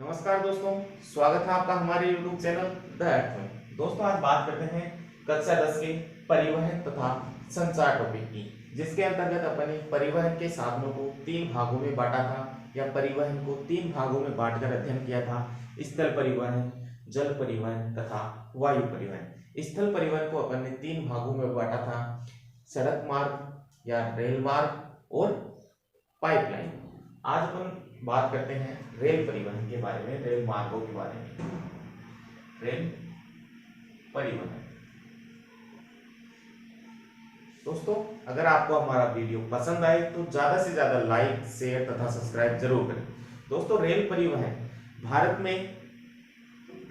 नमस्कार दोस्तों, स्वागत है आपका हमारे YouTube चैनल द अर्थ में। दोस्तों आज बात करते हैं कक्षा 10 के परिवहन तथा संचार टॉपिक की, जिसके अंतर्गत अपन ने परिवहन के साधनों को तीन भागों में बांटा था या परिवहन को तीन भागों में बांटकर अध्ययन किया था। स्थल परिवहन, जल परिवहन तथा वायु परिवहन। स्थल परिवहन को अपन ने तीन भागों में बांटा था, सड़क मार्ग या रेल मार्ग और पाइपलाइन। आज अपन बात करते हैं रेल परिवहन के बारे में, रेल मार्गों के बारे में। रेल परिवहन। दोस्तों अगर आपको हमारा वीडियो पसंद आए तो ज्यादा से ज्यादा लाइक, शेयर तथा सब्सक्राइब जरूर करें। दोस्तों रेल परिवहन, भारत में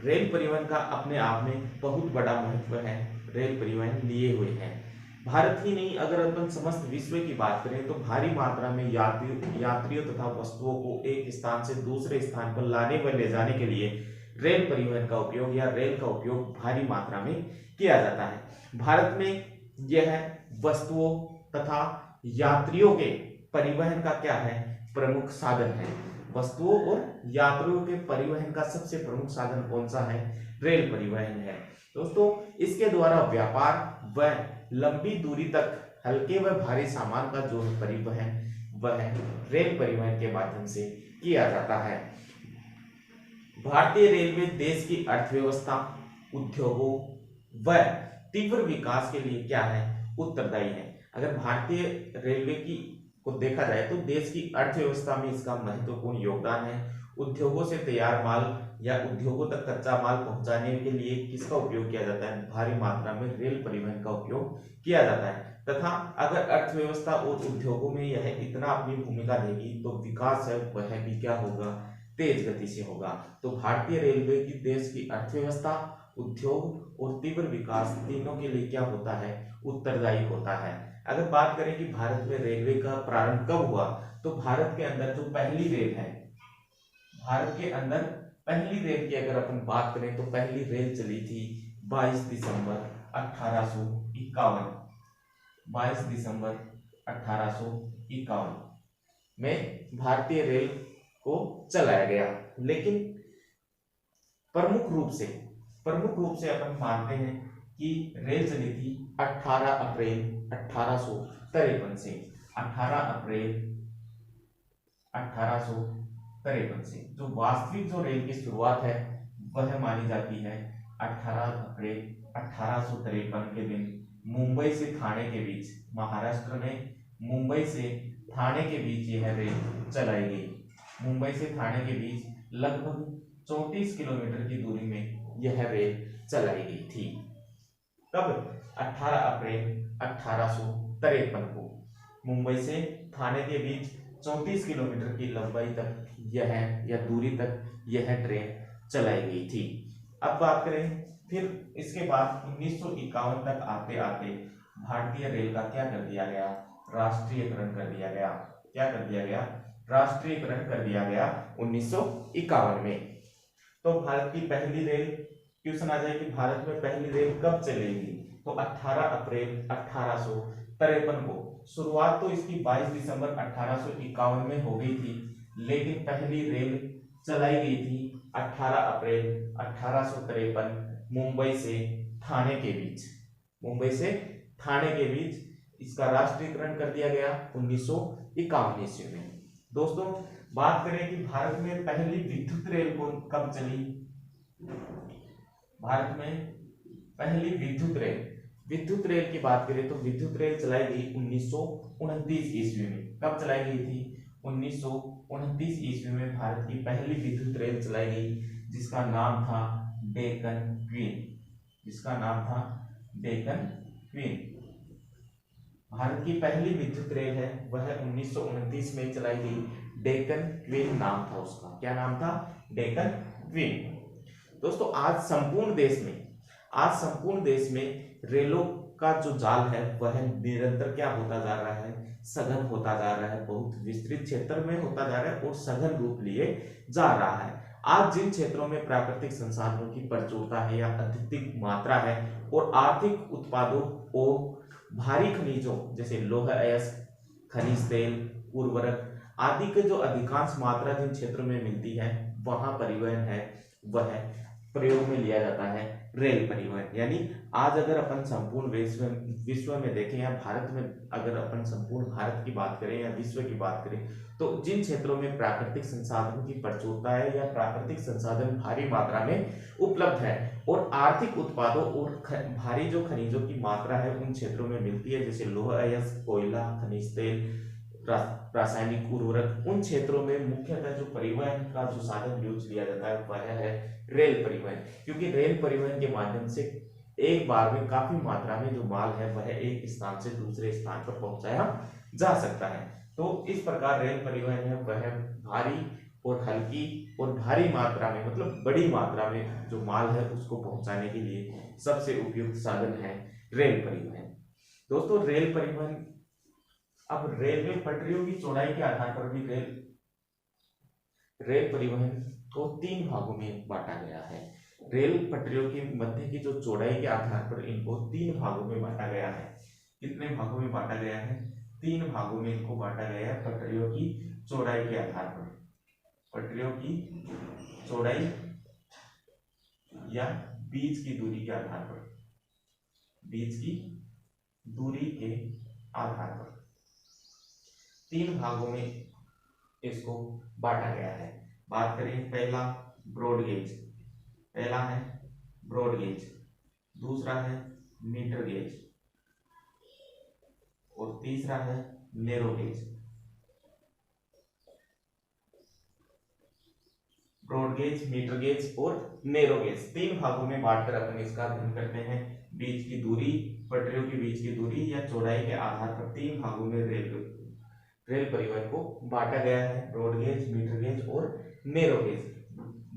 रेल परिवहन का अपने आप में बहुत बड़ा महत्व है। रेल परिवहन लिए हुए हैं। भारत ही नहीं, अगर अपन समस्त विश्व की बात करें तो भारी मात्रा में यात्रियों तथा वस्तुओं को एक स्थान से दूसरे स्थान पर लाने व ले जाने के लिए रेल परिवहन का उपयोग या रेल का उपयोग भारी मात्रा में किया जाता है। भारत में यह वस्तुओं तथा यात्रियों के परिवहन का क्या है, प्रमुख साधन है। वस्तुओं और यात्रियों के परिवहन का सबसे प्रमुख साधन कौन सा है? रेल परिवहन है। दोस्तों इसके द्वारा व्यापार व लंबी दूरी तक हल्के व भारी सामान का जो परिवहन वह रेल परिवहन के माध्यम से किया जाता है। भारतीय रेलवे देश की अर्थव्यवस्था, उद्योगों व तीव्र विकास के लिए क्या है, उत्तरदायी है। अगर भारतीय रेलवे की को देखा जाए तो देश की अर्थव्यवस्था में इसका महत्वपूर्ण योगदान है। उद्योगों से तैयार माल या उद्योगों तक कच्चा माल पहुंचाने के लिए किसका उपयोग किया जाता है? भारी मात्रा में रेल परिवहन का उपयोग किया जाता है। तथा अगर अर्थव्यवस्था और उद्योगों में यह इतना अपनी भूमिका देगी तो विकास है वह भी क्या होगा? तेज गति से होगा। तो भारतीय रेलवे की देश की अर्थव्यवस्था, उद्योग और तीव्र विकास तीनों के लिए क्या होता है? उत्तरदायी होता है। अगर बात करें कि भारत में रेलवे का प्रारंभ कब हुआ, तो भारत के अंदर जो पहली रेल है, भारत के अंदर पहली रेल की अगर अपन बात करें तो पहली रेल चली थी 22 दिसंबर 1851। 22 दिसंबर 1851 में भारतीय रेल को चलाया गया। लेकिन प्रमुख रूप से अपन मानते हैं कि रेल चली थी 18 अप्रैल 1853 से। 18 अप्रैल 1853 से जो वास्तविक जो रेल की शुरुआत है वह मानी जाती है 18 अप्रैल 1853 के दिन मुंबई से थाने के बीच, महाराष्ट्र में मुंबई से थाने के बीच यह रेल चलाई गई। मुंबई से थाने के बीच लगभग 34 किलोमीटर की दूरी में यह रेल चलाई गई थी। कब? 18 अप्रैल 1853 को मुंबई से थाने के बीच 34 किलोमीटर की लंबाई तक यह या दूरी तक यह ट्रेन चलाई गई थी। अब बात करें फिर इसके बाद 1951 तक आते आते भारतीय रेल का क्या कर दिया गया? राष्ट्रीयकरण कर दिया गया। क्या कर दिया गया? राष्ट्रीयकरण कर दिया गया 1951 में। तो भारत की पहली रेल, क्वेश्चन आ जाए कि भारत में पहली रेल कब चलेगी, तो 18 अप्रैल 1853 को। शुरुआत तो इसकी 22 दिसंबर 1851 में हो गई थी, लेकिन पहली रेल चलाई गई थी 18 अप्रैल 1853 मुंबई से थाने के बीच। मुंबई से थाने के बीच इसका राष्ट्रीयकरण कर दिया गया 1951 ईस्वी में। दोस्तों बात करें कि भारत में पहली विद्युत रेल कब चली? भारत में पहली विद्युत रेल की बात करें तो विद्युत रेल चलाई गई 1929 ईस्वी में। कब चलाई गई थी? 1929 ईस्वी में भारत की पहली विद्युत रेल चलाई गई, जिसका नाम था डेक्कन क्वीन। जिसका नाम था डेक्कन क्वीन। भारत की पहली विद्युत रेल है वह 1929 में चलाई गई। डेक्कन क्वीन नाम था उसका। क्या नाम था? डेक्कन क्वीन। दोस्तों आज संपूर्ण देश में रेलों का जो जाल है वह निरंतर क्या होता जा रहा है? सघन होता जा रहा है। बहुत विस्तृत क्षेत्र में होता जा रहा है और सघन रूप लिए जा रहा है। आज जिन क्षेत्रों में प्राकृतिक संसाधनों की प्रचुरता है या अधिक मात्रा है और आर्थिक उत्पादों और भारी खनिजों जैसे लौह अयस्क, खनिज तेल, उर्वरक आदि के जो अधिकांश मात्रा जिन क्षेत्रों में मिलती है वहां परिवहन है वह प्रयोग में लिया जाता है रेल परिवहन। यानी आज अगर अपन संपूर्ण विश्व में देखें या भारत में अगर अपन संपूर्ण भारत की बात करें या विश्व की बात करें, तो जिन क्षेत्रों में प्राकृतिक संसाधनों की प्रचुरता है या प्राकृतिक संसाधन भारी मात्रा में उपलब्ध है और आर्थिक उत्पादों और भारी जो खनिजों की मात्रा है उन क्षेत्रों में मिलती है, जैसे लौह अयस्क, कोयला, खनिज तेल, रासायनिक उर्वरक, उन क्षेत्रों में मुख्यतः जो परिवहन का जो साधन यूज लिया जाता है वह है रेल परिवहन। क्योंकि रेल परिवहन के माध्यम से एक बार में काफी मात्रा में जो माल है वह एक स्थान से दूसरे स्थान पर पहुंचाया जा सकता है। तो इस प्रकार रेल परिवहन है वह भारी और हल्की और भारी मात्रा में, मतलब बड़ी मात्रा में जो माल है उसको पहुंचाने के लिए सबसे उपयुक्त साधन है रेल परिवहन। दोस्तों रेल परिवहन, अब रेलवे पटरियों की चौड़ाई के आधार पर भी रेल परिवहन को 3 भागों में बांटा गया है। रेल पटरियों के मध्य की जो चौड़ाई के आधार पर इनको 3 भागों में बांटा गया है। कितने भागों में बांटा गया है? 3 भागों में इनको बांटा गया है पटरियों की चौड़ाई के आधार पर। पटरियों की चौड़ाई या बीच की दूरी के आधार पर, बीच की दूरी के आधार पर 3 भागों में इसको बांटा गया है। बात करें पहला ब्रॉड गेज, पहला है ब्रॉड गेज, दूसरा है मीटर गेज और तीसरा है narrow gauge. Broad gauge, metre gauge और नैरो गेज 3 भागों में बांटकर अपन इसका अध्ययन करते हैं। बीच की दूरी, पटरियों के बीच की दूरी या चौड़ाई के आधार पर 3 भागों में रेल परिवहन को बांटा गया है, ब्रॉड गेज, मीटर गेज और नैरो गेज।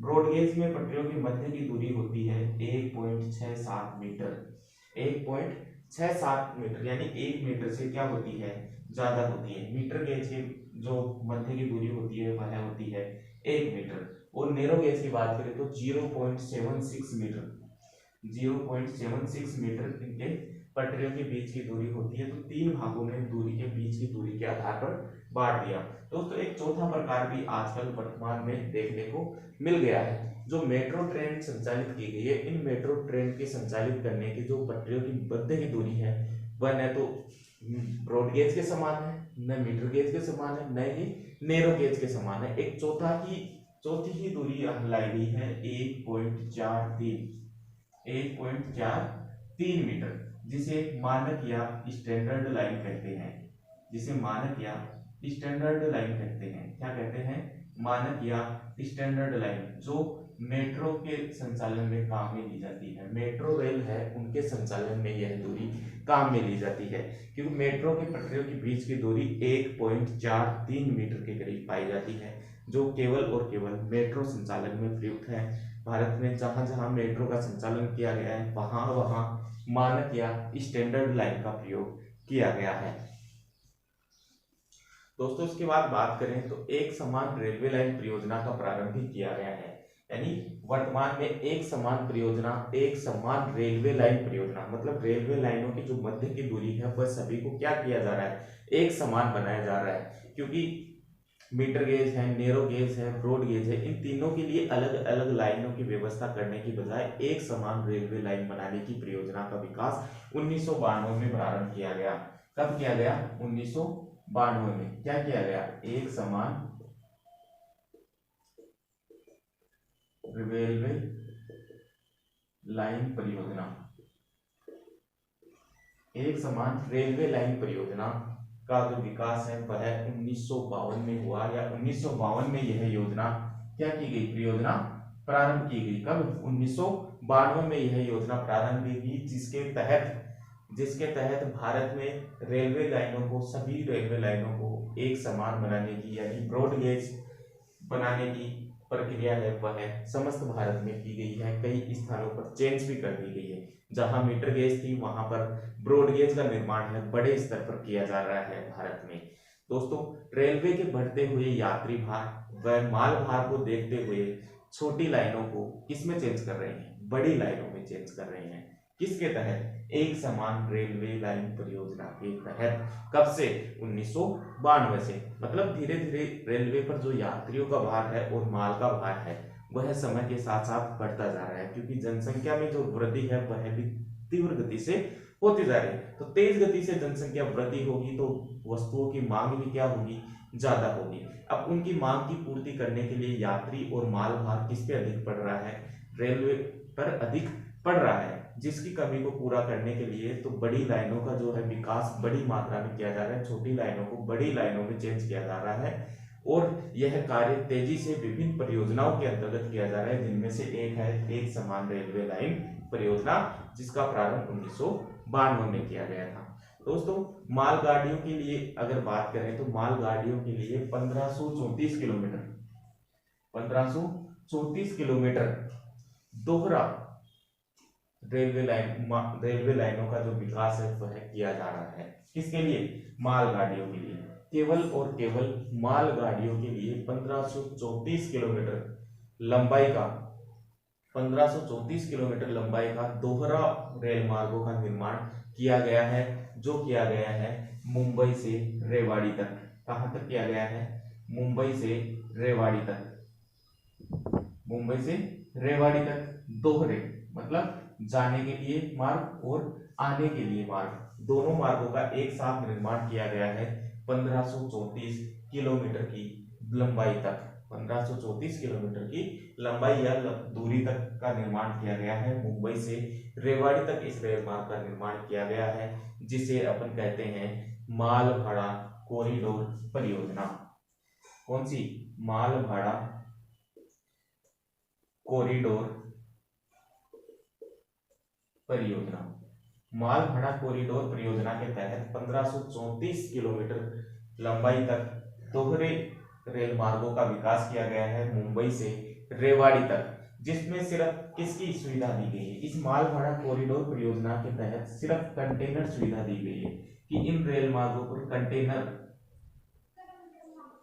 ब्रॉड गेज में पटरियों की मध्य की दूरी होती है 1.67 मीटर, 1.67 मीटर, यानी 1 मीटर से क्या होती है, ज्यादा होती है। मीटर गेज की जो मध्य की दूरी होती है वह होती है 1 मीटर। और नैरो गेज की बात करें तो 0.76 मीटर, 0.76 मीटर इनके पटरियों के बीच की दूरी होती है। तो 3 भागों में दूरी के बीच की दूरी के आधार पर बांट दिया। दोस्तों एक चौथा प्रकार भी आजकल वर्तमान में देखने को मिल गया है, जो मेट्रो ट्रेन संचालित की गई है। इन मेट्रो ट्रेन के संचालित करने की जो पटरियों की मध्य की दूरी है वह न तो ब्रॉड गेज के समान है, न मीटर गेज के समान है, न ही नैरो गेज के समान है। एक चौथी ही दूरी लाई गई है 1.43 मीटर, जिसे मानक या स्टैंडर्ड लाइन कहते हैं, जिसे मानक या स्टैंडर्ड लाइन कहते हैं। क्या कहते हैं? मानक या स्टैंडर्ड लाइन, जो मेट्रो के संचालन में काम में ली जाती है। मेट्रो रेल है उनके संचालन में यह दूरी काम में ली जाती है, क्योंकि मेट्रो की पटरियों के बीच की दूरी 1.43 मीटर के करीब पाई जाती है, जो केवल और केवल मेट्रो संचालन में प्रयुक्त है। भारत में जहां जहां मेट्रो का संचालन किया गया है वहां वहां मानक या स्टैंडर्ड लाइन का प्रयोग किया गया है। दोस्तों इसके बाद बात करें तो एक समान रेलवे लाइन परियोजना का प्रारंभ भी किया गया है। यानी वर्तमान में एक समान रेलवे लाइन परियोजना, मतलब रेलवे लाइनों की जो मध्य की दूरी है वह सभी को क्या किया जा रहा है, एक समान बनाया जा रहा है। क्योंकि मीटर गेज है, नैरो गेज है, ब्रॉड गेज है, इन तीनों के लिए अलग अलग लाइनों की व्यवस्था करने की बजाय एक समान रेलवे लाइन बनाने की परियोजना का विकास 1992 में प्रारंभ किया गया। कब किया गया? 1992 में। क्या किया गया? एक समान रेलवे लाइन परियोजना, एक समान रेलवे लाइन परियोजना का जो विकास है वह 1952 में हुआ, या 1952 में यह योजना क्या की गई, परियोजना प्रारंभ की गई। कब? 1992 में यह योजना प्रारंभ की गई, जिसके तहत भारत में रेलवे लाइनों को, सभी रेलवे लाइनों को एक समान बनाने की, यानी ब्रॉड गेज बनाने की प्रक्रिया है वह समस्त भारत में की गई है। कई स्थानों पर चेंज भी कर दी गई है। जहां मीटर गेज थी वहां पर ब्रॉड गेज का निर्माण है बड़े स्तर पर किया जा रहा है भारत में। दोस्तों रेलवे के बढ़ते हुए यात्री भार व माल भार को देखते हुए छोटी लाइनों को किसमें चेंज कर रहे हैं? बड़ी लाइनों में चेंज कर रहे हैं। किसके तहत? एक समान रेलवे लाइन परियोजना के तहत। कब से? 1992 से। मतलब धीरे धीरे रेलवे पर जो यात्रियों का भार है और माल का भार है वह समय के साथ साथ बढ़ता जा रहा है, क्योंकि जनसंख्या में जो वृद्धि है वह भी तीव्र गति से होती जा रही है। तो तेज गति से जनसंख्या वृद्धि होगी तो वस्तुओं की मांग भी क्या होगी? ज्यादा होगी। अब उनकी मांग की पूर्ति करने के लिए यात्री और माल भार किस पे अधिक पड़ रहा है? रेलवे पर अधिक पड़ रहा है, जिसकी कमी को पूरा करने के लिए तो बड़ी लाइनों का जो है विकास बड़ी मात्रा में किया जा रहा है, छोटी लाइनों को बड़ी लाइनों में चेंज किया जा रहा है और यह कार्य तेजी से विभिन्न परियोजनाओं के अंतर्गत किया जा रहा है, जिनमें से एक है एक समान रेलवे लाइन परियोजना, जिसका प्रारंभ 1992 में किया गया था। दोस्तों मालगाड़ियों के लिए अगर बात करें तो मालगाड़ियों के लिए 1534 किलोमीटर दोहरा रेलवे लाइनों का जो विकास है वह किया जा रहा है। किसके लिए? मालगाड़ियों के लिए। केवल और केवल मालगाड़ियों के लिए 1534 किलोमीटर लंबाई का दोहरा रेल मार्गों का निर्माण किया गया है, जो किया गया है मुंबई से रेवाड़ी तक। कहां तक किया गया है? मुंबई से रेवाड़ी तक दोहरे, मतलब जाने के लिए मार्ग और आने के लिए मार्ग, दोनों मार्गों का एक साथ निर्माण किया गया है 1534 किलोमीटर की लंबाई तक। 1534 किलोमीटर की लंबाई या दूरी तक का निर्माण किया गया है। मुंबई से रेवाड़ी तक इस रेल मार्ग का निर्माण किया गया है, जिसे अपन कहते हैं माल भाड़ा कॉरिडोर परियोजना। कौन सी? माल भाड़ा कॉरिडोर परियोजना। माल भाड़ा कॉरिडोर परियोजना के तहत 1534 किलोमीटर लंबाई तक दोहरे रेल मार्गों का विकास किया गया है मुंबई से रेवाड़ी तक, जिसमें सिर्फ किसकी सुविधा दी गई है? इस माल भाड़ा कॉरिडोर परियोजना के तहत सिर्फ कंटेनर सुविधा दी गई है कि इन रेल मार्गों पर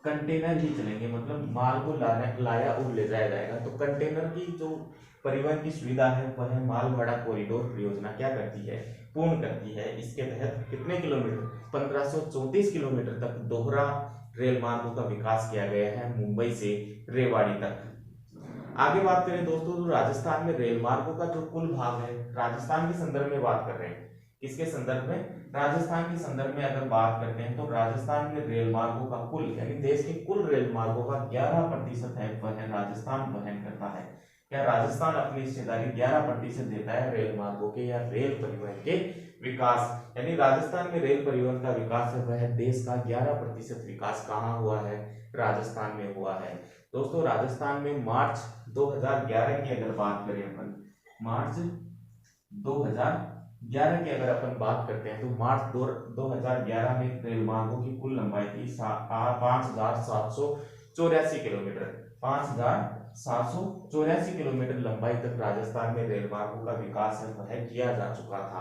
कंटेनर ही चलेंगे, मतलब माल को लाया और ले जाया जाएगा। तो कंटेनर की जो परिवहन की सुविधा है वह माल भाड़ा कॉरिडोर परियोजना क्या करती है? पूर्ण करती है। इसके तहत कितने किलोमीटर? 1534 किलोमीटर तक दोहरा रेल मार्गों का विकास किया गया है मुंबई से रेवाड़ी तक। आगे बात करें दोस्तों तो राजस्थान में रेल मार्गों का जो कुल भाग है, राजस्थान के संदर्भ में बात कर रहे हैं। किसके संदर्भ में? राजस्थान के संदर्भ में अगर बात करते हैं तो राजस्थान में रेल मार्गों का कुल, यानी देश के कुल रेल मार्गों का 11% है वह राजस्थान वहन करता है। क्या राजस्थान अपनी हिस्सेदारी 11% देता है रेल मार्गों के या रेल परिवहन के विकास? यानी राजस्थान में रेल परिवहन का विकास है वह देश का 11% विकास कहाँ हुआ है? राजस्थान में हुआ है। दोस्तों राजस्थान में मार्च 2011 की अगर बात करें अपन, मार्च 2011 की अगर अपन बात करते हैं तो मार्च 2011 में रेल मार्गों की कुल लंबाई थी 5784 किलोमीटर। 5784 किलोमीटर लंबाई तक राजस्थान में रेल मार्गों का विकास है वह किया जा चुका था।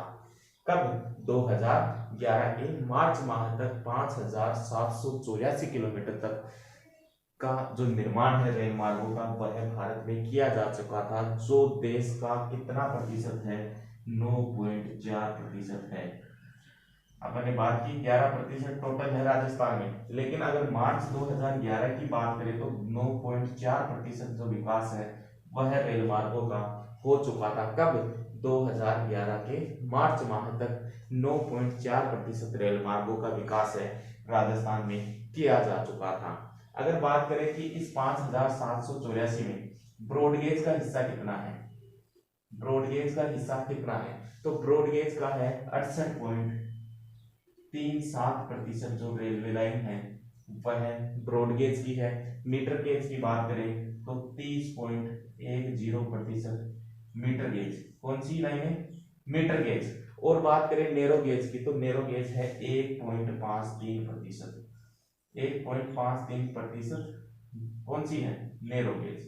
कब? 2011 के मार्च माह तक 5784 किलोमीटर तक का जो निर्माण है रेल मार्गों का वह भारत में किया जा चुका था, जो देश का कितना प्रतिशत है? 9.4% है। अपन ने बात की 11% टोटल है राजस्थान में, लेकिन अगर मार्च 2011 की बात करें तो 9.4% जो विकास है वह रेल मार्गों का हो चुका था। कब? 2011 के मार्च माह तक 9.4% रेल मार्गों का विकास है राजस्थान में किया जा चुका था। अगर बात करें कि इस 5784 में ब्रॉडगेज का हिस्सा कितना है? ब्रॉडगेज का हिस्सा कितना है? तो ब्रॉडगेज का है 68.37% जो रेलवे लाइन है वह ब्रॉडगेज की है। मीटर गेज की बात करें तो 30.10% मीटर गेज। कौन सी लाइन है? Metre gauge. और बात करें नैरो गेज की तो नैरो गेज है 1.53%। 1.53% कौन सी है? Narrow gauge.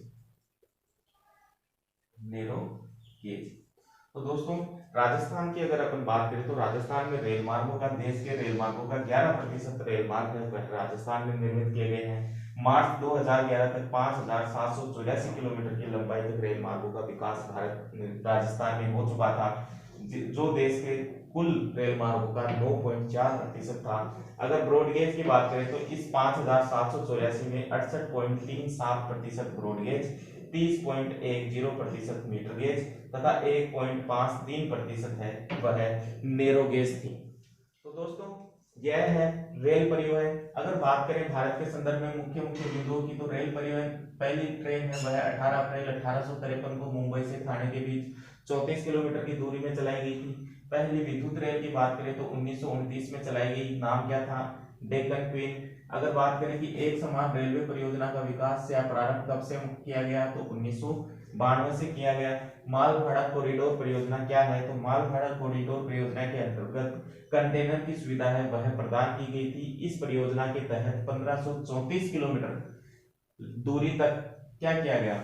तो दोस्तों राजस्थान की अगर अपन बात करें तो राजस्थान में रेल मार्गों का, देश के रेल मार्गों का 11% रेल मार्ग है वह राजस्थान में निर्मित किए गए हैं। मार्च 2011 तक 5784 किलोमीटर की लंबाई तक रेल मार्गों का विकास राजस्थान में हो चुका था। जो देश के कुल रेल मार्गों का 9.4% था। अगर ब्रॉडगेज की बात करें तो इस 5,784 में 68.37% ब्रॉडगेज, 30.10% मीटर गेज तथा 1.53% है वह नैरो गेज थी। तो दोस्तों यह है रेल परिवहन। अगर बात करें भारत के संदर्भ में मुख्य मुख्य बिंदुओं की, तो रेल परिवहन पहली ट्रेन है वह 18 अप्रैल 1853 को मुंबई से ठाणे के बीच 34 किलोमीटर की दूरी में चलाई गई थी। पहली विद्युत रेल की बात करें तो 1929 में चलाई गई, नाम क्या था, डेक्कन क्वीन। अगर बात करें कि एक समान रेलवे परियोजना का विकास या प्रारंभ कब से किया गया, तो 1992 से किया गया। माल भाड़ा कॉरिडोर परियोजना क्या है, तो माल भाड़ा कॉरिडोर परियोजना के अंतर्गत कंटेनर की सुविधा है वह प्रदान की गई थी। इस परियोजना के तहत 1534 किलोमीटर दूरी तक क्या किया गया,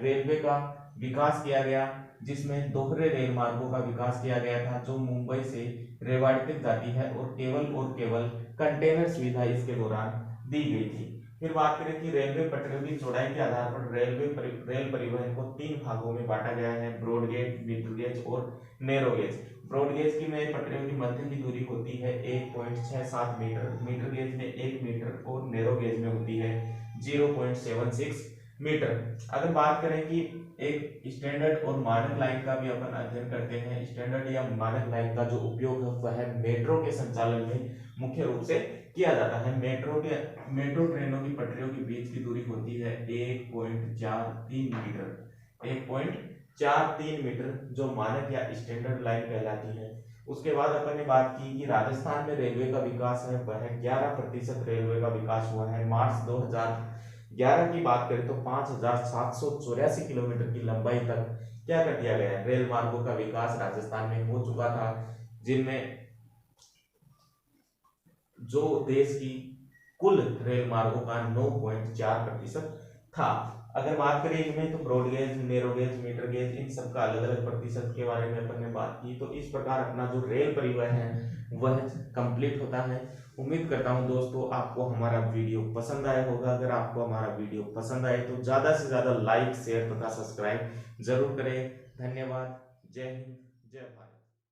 रेलवे का विकास किया गया, जिसमें दोहरे रेल मार्गों का विकास किया गया था जो मुंबई से रेवाड़ी तक जाती है और केवल कंटेनर सुविधा इसके दौरान दी गई थी। फिर बात करें कि रेलवे पटरियों की चौड़ाई के आधार पर रेल परिवहन को 3 भागों में बांटा गया है, ब्रॉड गेज, मिड गेज और नैरो गेज। ब्रॉड गेज की में पटरियों की मध्य की दूरी होती है 1.67 मीटर, मीटर गेज में 1 मीटर और नैरो गेज में होती है 0.76 मीटर। अगर बात करें कि एक स्टैंडर्ड और मानक लाइन का भी अपन अध्ययन करते हैं, स्टैंडर्ड या मानक लाइन का जो उपयोग है वह मेट्रो के संचालन में मुख्य रूप से किया जाता है। मेट्रो ट्रेनों की पटरियों के बीच की दूरी होती है 1.43 मीटर, 1.43 मीटर जो मानक या स्टैंडर्ड लाइन कहलाती है। उसके बाद अपन ने बात की कि राजस्थान में रेलवे का विकास है वह 11% रेलवे का विकास हुआ है। मार्च 2011 की बात करें तो 5,784 किलोमीटर की लंबाई तक क्या कर दिया गया है, रेल मार्गों का विकास राजस्थान में हो चुका था, जिनमें जो देश की कुल रेल मार्गों का 9.4% था। अगर बात करें इनमें तो broad gauge, narrow gauge, metre gauge, इन सब का अलग अलग प्रतिशत के बारे में अपन ने बात की। तो इस प्रकार अपना जो रेल परिवहन है वह कंप्लीट होता है। उम्मीद करता हूं दोस्तों आपको हमारा वीडियो पसंद आया होगा। अगर आपको हमारा वीडियो पसंद आए तो ज्यादा से ज्यादा लाइक, शेयर तथा सब्सक्राइब जरूर करें। धन्यवाद। जय हिंद, जय भारत।